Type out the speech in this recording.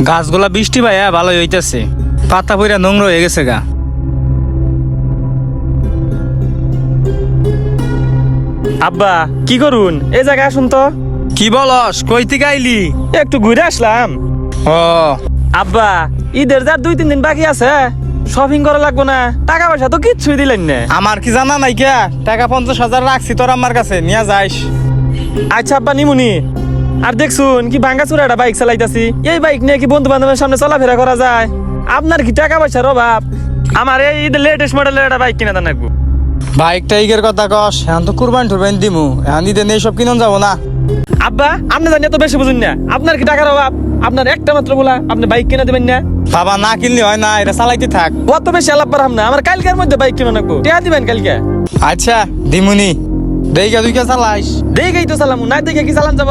গাছগুলা বৃষ্টি ভাইয়া ভালোই হইতেছে, পাতা পইরা নোংরা হয়ে গেছে গা। আব্বা কি করুন, এই জায়গায় আসুন তো। কি বলস, কই থেকে আইলি? একটু ঘুরে আসলাম। ও আব্বা ঈদের যা 2-3 দিন বাকি আছে, শপিং করা লাগবো না? টাকা পয়সা তো কিচ্ছুই দিলেন না। আমার কি জানা নাই কে, টাকা 50,000 রাখছি তোর আমার কাছে, নিয়ে যাইস। আচ্ছা আব্বা নিমুনি। আর দেখছুন কি ভাঙ্গা চুরা একটা বাইক চালাইতাছি, এই বাইক নিয়ে কি বন্ধু বান্ধবের সামনে চলাফেরা করা যায়? আপনার কি টাকা পয়সার অভাব? আমার এই ঈদের লেটেস্ট মডেলের একটা বাইক কিনে দেন একটু। বাইকটা ইগের কথা কস, এখন তো কুরবান টুরবান দিমু, এখন ঈদে নেই সব কিনন যাবো না। আব্বা আপনি জানি এত বেশি বুঝুন না, আপনার কি টাকার অভাব? আপনার একটা মাত্র বলা, আপনি বাইক কিনে দেবেন না? বাবা না কিনলে হয় না, এটা চালাইতে থাক। অত বেশি আলাপ পারহাম না, আমার কালকের মধ্যে বাইক কিনে নেবো, টেয়া দিবেন কালকে। আচ্ছা দিমুনি, দেইগা দুইটা চালাইস। দেখেই তো চালামু, না দেখে কি চালান যাব?